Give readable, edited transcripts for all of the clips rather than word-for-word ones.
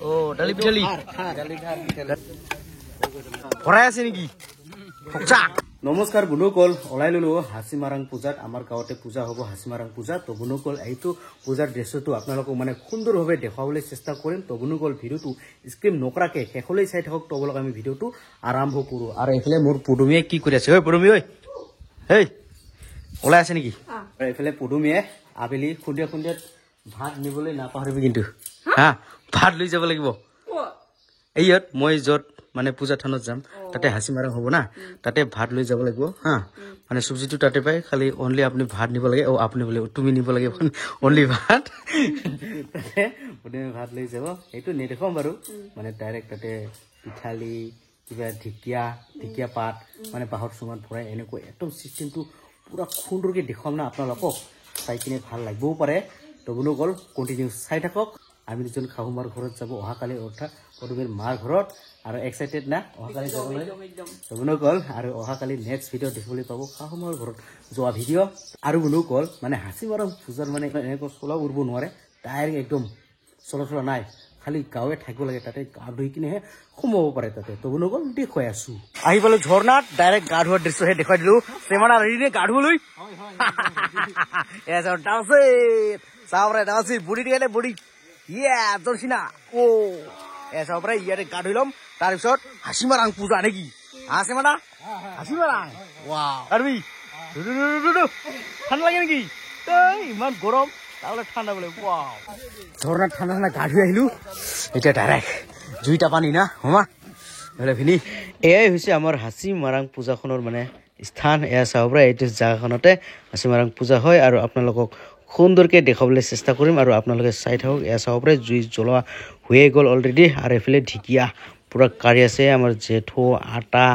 ও ডালি পিঠালি ভৰাই আছে নেকি নমস্কাৰ বন্ধুসকল ওলাই ললো হাসিমাৰাং পূজাত আমাৰ গাঁৱতে পূজা হ'ব হাসিমাৰাং পূজা তো বন্ধুসকল এইটো পূজাৰ দৃশ্যটো আপোনালোকক মানে সুন্দৰভাৱে দেখাবলৈ চেষ্টা কৰিম তো বন্ধুসকল ভিডিঅ'টো স্ক্ৰীন নকৰাকে শেষলৈ চাই থাকক তো বলক আমি ভিডিঅ'টো আৰম্ভ কৰোঁ আৰু এইফালে মোৰ পুডুমিয়ে কি কৰি আছে ঐ পুডুমি ঐ হেই ওলাই আছে নেকি এইফালে পুডুমিয়ে আবেলি খুন্দিয়া খুন্দিয়াত ভাত নিবলৈ নাপাহৰিবি কিন্তু হা ভাত লৈ যাব লাগিব এইয়াত মই য'ত মানে পূজা থানত যাম তাতে হাসিমাৰাং হ'ব না তাতে ভাত লৈ যাব লাগিব হা মানে চব্জিটো তাতে পাই খালি অনলি আপুনি ভাত নিব লাগে আপুনি বোলে তুমি নিব লাগে অনলি ভাত তাতে পুডুমি ভাত লৈ যাব এইটো নেদেখাম বাৰু মানে ডাইৰেক্ট তাতে পিঠালি কিবা ঢেকীয়া পাত মানে বাঁহৰ চুঙাত ভৰাই এনেকুৱা একদম চিষ্টেমটো পুৰা সুন্দৰকৈ দেখুৱাম না আপোনালোকক চাই কিনে ভাল লাগিবও পাৰে তো বন্ধুসকল কণ্টিনিউ চাই থাকক আমি দুজন শাহুমাৰ ঘৰত যাব অহাকালি অৰ্থাৎ পুডুমিৰ মাৰ ঘৰত আৰু এক্সাইটেড না অহাকালি যাবলৈ তো বন্ধুসকল আৰু অহাকালি নেক্সট ভিডিঅ' দেখিবলৈ পাব শাহুমাৰ ঘৰত যোৱা ভিডিঅ' আৰু বন্ধুসকল মানে হাসিমাৰাং পূজাৰ মানে এনেকুৱা চলা উৰিব নোৱাৰে ডাইৰেক্ট একদম চলা নাই খালি গাঁৱে থাকিব লাগে তাতে গা ধুই কিনেহে সোমাব পাৰে তাতে তো বন্ধুসকল দেখুৱাই আছো আহি পালো ঝৰ্ণাত ডাইৰেক্ট গা ধোৱাৰ দৃশ্যহে দেখুৱাই দিলো চেমানা ৰেডি গা ধুবলৈ চাবৰে দাসি বুঢ়ী দিয়ে বুঢ়ী ইয়ে দৰ্শিনা ও চাবৰে ইয়াতে গা ধুই ল'ম তাৰপিছত হাসিমাৰাং পূজা নেকি চেমানা হাসিমাৰাং ৱাও আৰু ঠাণ্ডা লাগে নেকি ইমান গৰম তাহলে ঠান্ডা বলে ওয়াও ঝর্ণা ঠান্ডা গা ধুই আহিলো এটা ডাইরেক্ট জুইটা পানী না হমা হলে ভিনি এয়াই হৈছে আমাৰ হাসিমাৰাং পূজাখনৰ মানে স্থান এয়া চাবৰা এইটো জাগাখনতে হাসিমাৰাং পূজা হয় আৰু আপোনালোকক সুন্দৰকৈ দেখাবলৈ চেষ্টা কৰিম আৰু আপোনালোকে চাই থাকক এয়া চাবৰা জুই জ্বলোৱা হৈয়ে গ'ল অলৰেডি আৰু এইফালে ঢেকীয়া পুৰা কাঢ়ি আছে আমাৰ জেঠু আটা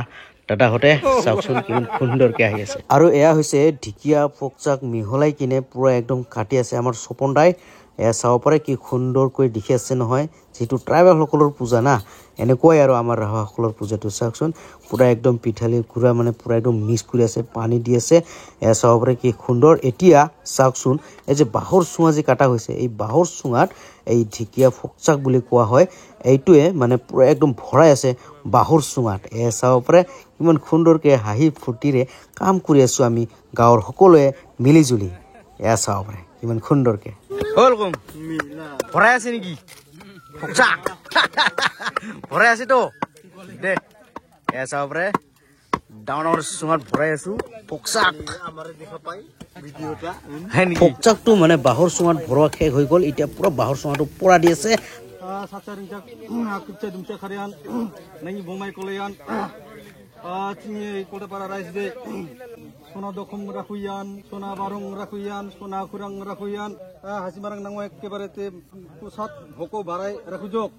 দাদাহঁতে চাওকচোন কিমান সুন্দৰকৈ আহি আছে আৰু এয়া হৈছে ঢেকীয়া পকচাক মিহলাই কিনে পুৰা একদম কাটি আছে আমাৰ সপন দাই এয়া চাব পাৰে কি সুন্দৰকৈ দেখি আছে নহয় যেটো ট্ৰাইবেলসকলৰ পূজা না এনেকুৱাই আৰু আমাৰ ৰাভাসকলৰ পূজাটো চাওকচোন পুৰা একদম পিঠালি গুড়া মানে পুৰা একদম মিক্স কৰি আছে পানী দি আছে এয়া চাব পাৰে কি সুন্দৰ এতিয়া চাওকচোন এই যে বাঁহৰ চুঙা যে কাটা হৈছে এই বাঁহৰ চুঙাত এই ঢেকীয়া পকচাক বুলি কোৱা হয় এইটোৱে মানে পুৰা একদম ভৰাই আছে বাঁহৰ চুঙাত এয়া চাব পাৰে কিমান সুন্দৰকৈ হাঁহি ফূৰ্তিৰে কাম কৰি আছো আমি গাঁৱৰ সকলোৱে মিলি জুলি এয়া চাব পাৰে কিমান সুন্দৰকৈ ওয়েলকাম ভৰাই আছে নেকি পকচাক ভৰাই আছে তো দে এয়া চাব পাৰে ডাঙৰ চুঙাত ভৰাই আছো পকচাক পকচাকটো মানে বাঁহৰ চুঙাত ভৰোৱা শেষ হৈ গ'ল এতিয়া পুৰা বাঁহৰ চুঙাটো পৰা দি আছে Koltapara rice day, Sona dokum rakuyan, Sona barung rakuyan, Sona kurang rakuyan, Hasimarang nangway kebarete pusat hoko barai rakujok.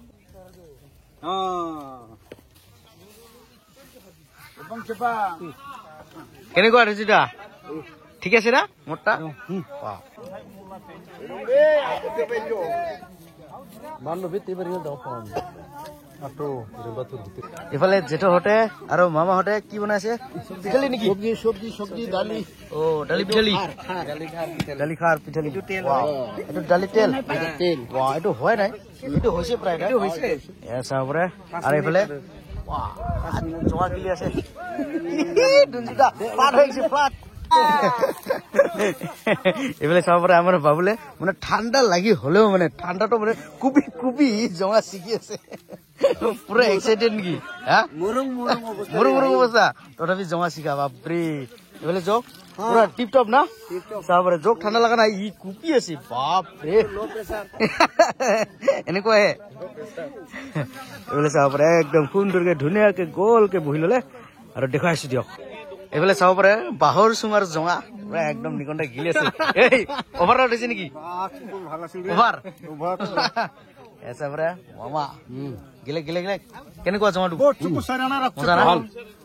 Bang cepa. Kene ko ada sudah. ঠিক আছে না মোটা ইফালে জেঠহতে আৰু মামাহতে কি বনাইছে পিঠালি নেকি সবজি দালি দালি পিঠালি দালি খাৰ পিঠালি এইটো দালি তেল এইটো হয় নাই এইটো হৈছে প্ৰায় এইটো হৈছে চাবৰে আৰু ইফালে জমা গিলি আছে দুঞ্জিতা ফ্লাট হৈ গৈছে ফ্লাট এইফালে চাব পাৰে আমাৰ বাবুলে মানে ঠাণ্ডা লাগি হলেও মানে ঠাণ্ডাটো মানে কুপি কুপি জমা ছিগি আছে পুৰা এক্সাইটেড নেকি মুৰুং অৱস্থা তথাপি জমা ছিগা বাপৰে এইফালে জোক পুৰা টিপ টপ না চাব পাৰে জোক ঠাণ্ডা লগা নাই ই কুপি আছে বাপৰে এনেকুৱাহে এইফালে চাব পাৰে একদম সুন্দৰকে ধুনীয়াকে গলকে বহি ললে আৰু দেখুৱাইছো দিয়ক এইফালে চাব পাৰে বাঁহৰ চুঙাৰ জঙা পুৰা একদম নিকন্তে গিলি আছে এই অভাৰ হৈছে নেকি অভাৰ এসা পাৰে মামা গিলে কেনেকুৱা জমাটো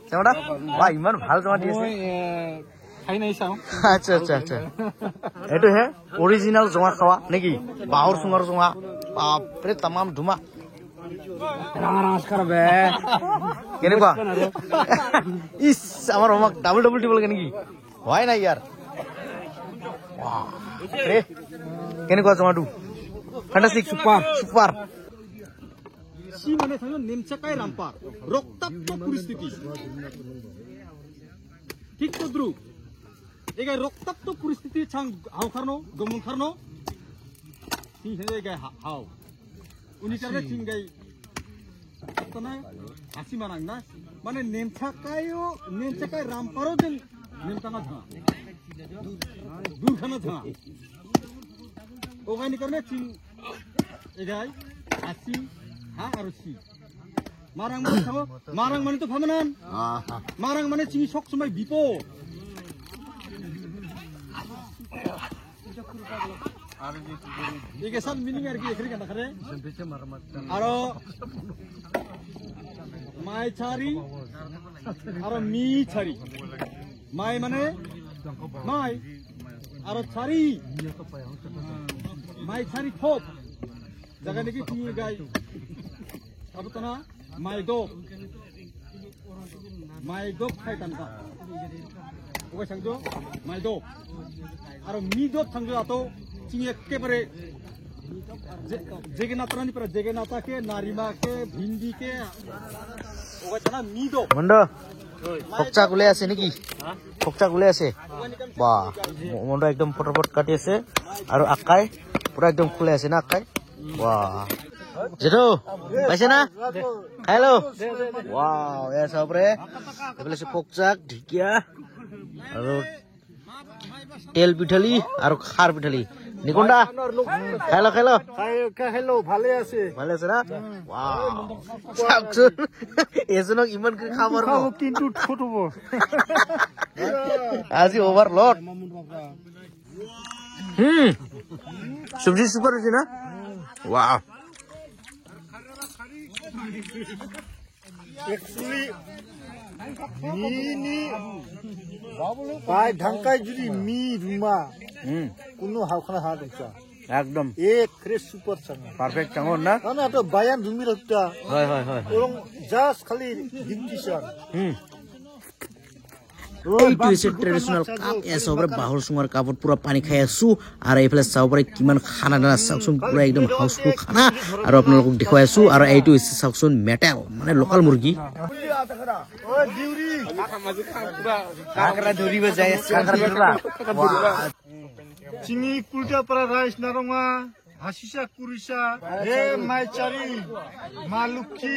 জমাটা বা ইমান ভাল জমা দি আছে আচ্ছা এইটো হে অৰিজিনেল জমা খাৱা নেকি বাঁহৰ চুঙাৰ জমা বাপৰে তামাম ধুমা কেনেকুৱা ইস আমাৰ আমাক ডাবল দিব লাগে নেকি হয় নাই ইয়াৰ কেনেকুৱা জমাটো ফেন্টাস্টিক সুপাৰ সি মানে থাকলো নেমচাকাই রামপার রক্তাক্ত পরিস্থিতি ঠিক তদ্রুপ এগাই রক্তাক্ত পরিস্থিতি ছাং হাও খারনো গমন খারনো সিং হেনে গাই হাও উনি কারণে সিং গাই তনা হাসি মানাং না মানে নেমচাকাই রামপারও যেন নেমচাঙা থাঙা দূরখানা থাঙা ওখানে কারণে সিং এগাই হাসি হা আর সি মারাং মানে থাকো মারাং মানে তো ফামেনান মারাং মানে চিনি সব সময় বিপদ এগেসান মিনিং আর কি এখানে কেন আর মাই ছাড়ি আর মি ছাড়ি মাই মানে মাই আর ছাড়ি মাই ছাড়ি থোপ জায়গা নাকি কি গাই apa tu na mai dop khai tan ka oke sangjo mai dop aro mi dop sangjo ato ching ekebare jegenata ni para jegenata ke narima ke bhindi ke oke chana mi dop mondo kokcha gule ase niki kokcha gule ase ba mondo ekdom potopot kati ase aro akai pura ekdom khule ase na akai wah Jedo, paisa na? Hello. Wow, ya sabre. Eble se pokjak dhikia. Aro tel pithali aro khar pithali. Nikonda. Hello. hello bhale ase na? Wow. Sabsun. Ejonok iman ke khabar ko. কিন্তু ছোট বড় আজি overload. Subji super আছে না? Wow. Actually, ni pai dhangkai judi mi ruma, kuno haukana har dekha. একদম Ek fresh super changa. Perfect চাঙন না Kana to bayan rumi rakta. হয় Orang just khali dikishan. এইটো হৈছে ট্ৰেডিশনাল কাপ এসবৰে বাহুৰ সুঙৰ কাপত পুৰা পানী খাই আছো আৰু এইফালে চাওপৰে কিমান খানা দানা চাওকচোন পুৰা একদম হাউসফুল খানা আৰু আপোনালোকক দেখুৱাই আছো আৰু এইটো হৈছে চাওকচোন মেটেল মানে লোকাল মুৰ্গী কাকৰা ধৰিব যায় চিনি কুলটা পৰা ৰাইছ নাৰঙা হাসিসা কুৰিসা হে মাইচাৰি মা লক্ষ্মী